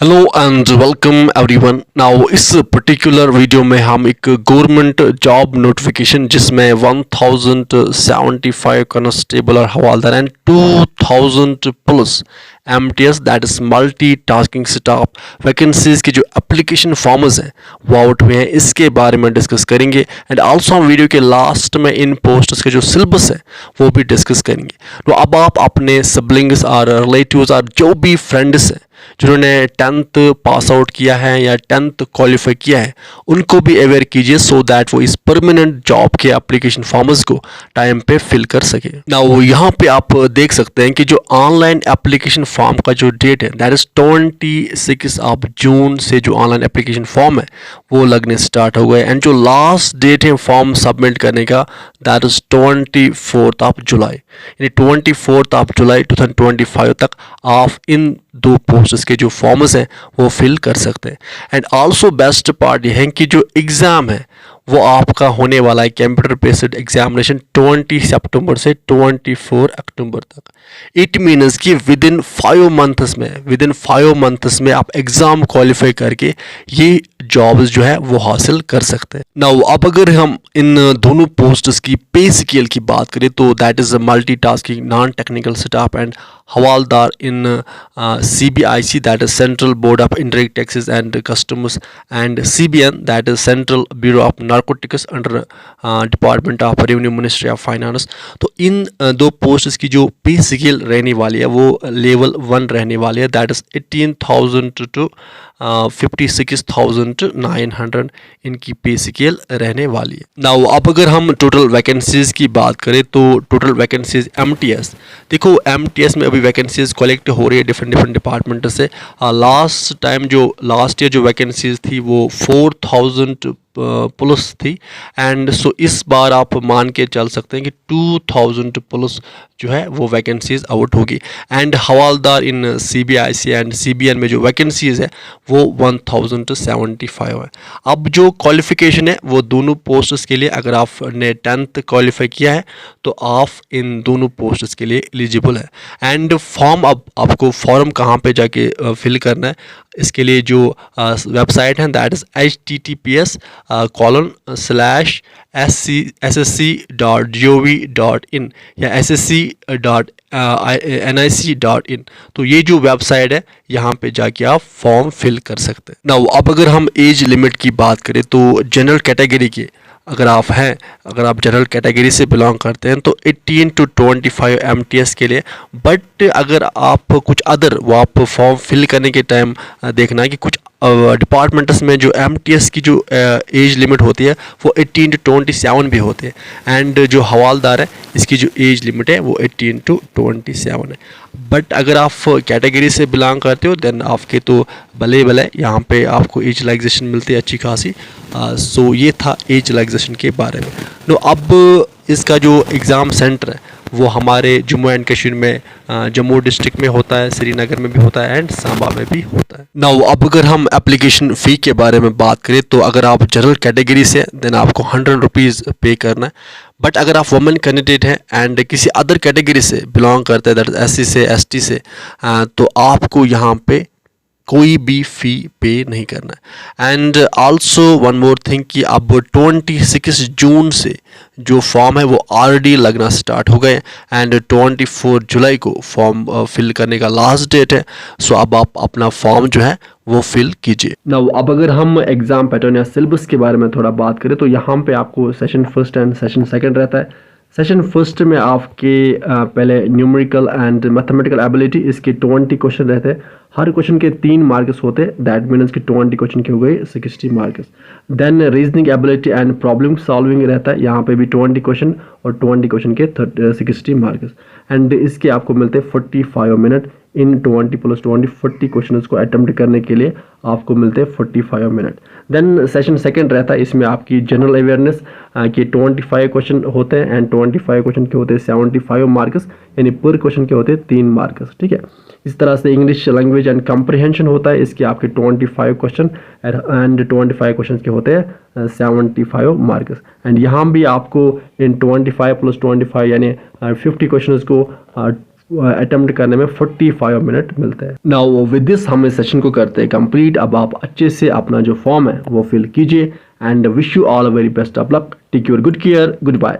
Hello and welcome everyone. Now इस particular video में हम एक गवर्नमेंट जॉब नोटिफिकेशन जिसमें 1075 कांस्टेबल और हवालदार and 2000 plus MTS that is multi tasking staff vacancies के जो एप्लीकेशन फॉर्म्स हैं वो आउट हुए हैं, इसके बारे में डिस्कस करेंगे। एंड आल्सो हम वीडियो के लास्ट में इन पोस्ट्स के जो सिलेबस है वो भी डिस्कस करेंगे। तो अब आप अपने सिबलिंग्स और रिलेटिव्स और जो भी फ्रेंड्स हैं जिन्होंने 10th पास आउट किया है या 10th क्वालिफाई किया है उनको भी अवेयर कीजिए सो दैट वो इस परमानेंट जॉब के एप्लीकेशन फॉर्म्स को टाइम पे फिल कर सके। नाउ यहाँ पे आप देख सकते हैं कि जो ऑनलाइन एप्लीकेशन फॉर्म का जो डेट है दैट इज 26 ऑफ जून से जो ऑनलाइन एप्लीकेशन फॉर्म है वो लगने स्टार्ट हो गए। एंड जो लास्ट डेट है फॉर्म सबमिट करने का दैट इज 24 ऑफ जुलाई, यानी 24 ऑफ जुलाई 2025 तक आप इन दो पोस्ट्स के जो फॉर्म्स हैं वो फिल कर सकते हैं। एंड आल्सो बेस्ट पार्ट ये है कि जो एग्ज़ाम है वो आपका होने वाला है कंप्यूटर बेस्ड एग्जामिनेशन 20 सितंबर से 24 अक्टूबर तक। इट मीन्स कि विद इन 5 मंथ्स में आप एग्ज़ाम क्वालिफाई करके ये जॉब्स जो है वो हासिल कर सकते हैं। नाउ अब अगर हम इन दोनों पोस्ट्स की पे स्केल की बात करें तो that is multitasking non technical staff and हवालदार in CBIC that is Central Board of Indirect Taxes and Customs and CBN that is Central Bureau of Narcotics under Department of Revenue Ministry of Finance। तो इन दो posts की जो पे scale रहने वाली है वो लेवल 1 रहने वाली है दैट इज़ 18,000 to 56,900 इनकी पे स्केल रहने वाली है। नाउ अब अगर हम टोटल वैकेंसीज की बात करें तो टोटल वैकेंसीज MTS, देखो MTS में अभी वैकेंसीज कलेक्ट हो रही है डिफरेंट डिपार्टमेंट से। लास्ट ईयर जो वैकेंसीज थी वो 4,000 प्लस थी एंड सो इस बार आप मान के चल सकते हैं कि 2,000 प्लस जो है वो वैकेंसीज आउट होगी। एंड हवालदार इन CBIC एंड CBN में जो वैकेंसीज है वो 1075 है। अब जो क्वालिफिकेशन है वो दोनों पोस्ट्स के लिए अगर आपने 10th क्वालिफाई किया है तो आप इन दोनों पोस्ट्स के लिए एलिजिबल है। एंड फॉर्म अब आपको फॉर्म कहाँ पे जाके फिल करना है, इसके लिए जो वेबसाइट है दैट इज़ https://ssc.gov.in या ssc.nic.in। तो ये जो वेबसाइट है यहाँ पे जाके आप फॉर्म फिल कर सकते हैं। नाउ अब अगर हम एज लिमिट की बात करें तो जनरल कैटेगरी के अगर आप जनरल कैटेगरी से बिलोंग करते हैं तो 18 to 25 MTS के लिए। बट अगर आप कुछ अदर वो आप फॉर्म फिल करने के टाइम देखना है कि कुछ डिपार्टमेंट्स में जो MTS की जो एज लिमिट होती है वो 18 to 27 भी होते हैं। एंड जो हवालदार है इसकी जो एज लिमिट है वो 18 to 27 है। बट अगर आप कैटेगरी से बिलोंग करते हो देन आपके तो भले यहाँ पे आपको एज रिलैक्सेशन मिलती है अच्छी खासी। सो ये था एज रिलैक्सेशन के बारे में। नो अब इसका जो एग्ज़ाम सेंटर है वो हमारे जम्मू एंड कश्मीर में जम्मू डिस्ट्रिक्ट में होता है, श्रीनगर में भी होता है एंड सांबा में भी होता है। नाउ अब अगर हम एप्लीकेशन फ़ी के बारे में बात करें तो अगर आप जनरल कैटेगरी से देन आपको 100 रुपीज़ पे करना है। बट अगर आप वुमेन कैंडिडेट हैं एंड किसी अदर कैटेगरी से बिलोंग करते हैं दैट SC से ST से तो आपको यहाँ पे कोई भी फ़ी पे नहीं करना है। And also one more thing कि अब 26 जून से जो फॉर्म है वो ऑलरेडी लगना स्टार्ट हो गए एंड 24 जुलाई को फॉर्म फिल करने का लास्ट डेट है। सो अब आप अपना फॉर्म जो है वो फिल कीजिए। नाउ अब अगर हम एग्ज़ाम पैटर्न या सिलेबस के बारे में थोड़ा बात करें तो यहाँ पे आपको session first and session second रहता है। सेशन फर्स्ट में आपके पहले न्यूमेरिकल एंड मैथमेटिकल एबिलिटी इसके 20 क्वेश्चन रहते हैं। हर क्वेश्चन के 3 मार्क्स होते हैं दैट मीन्स कि 20 क्वेश्चन के हो गए 60 marks. Then reasoning ability and problem solving रहता है, यहाँ पे भी 20 क्वेश्चन और 20 क्वेश्चन के 60 मार्क्स। एंड इसके आपको मिलते हैं 45 मिनट। इन 20 + 20 40 क्वेश्चन को अटेम्प्ट करने के लिए आपको मिलते हैं 45 मिनट। देन सेशन सेकंड रहता है, इसमें आपकी जनरल अवेयरनेस के 25 क्वेश्चन होते हैं एंड 25 क्वेश्चन के होते हैं 75 मार्क्स, यानी पर क्वेश्चन के होते हैं 3 मार्क्स। ठीक है, इस तरह से इंग्लिश लैंग्वेज एंड कंप्रीहेंशन होता है, इसके आपके 25 क्वेश्चन एंड 25 क्वेश्चन के होते हैं 75 मार्क्स। एंड यहाँ भी आपको इन 25 + 25 यानी 50 क्वेश्चन को अटेम्प्ट करने में 45 मिनट मिलते हैं। नाउ विद दिस हम इस सेशन को करते हैं कंप्लीट। अब आप अच्छे से अपना जो फॉर्म है वो फिल कीजिए and wish you all very best of luck. Take your good care. Good bye.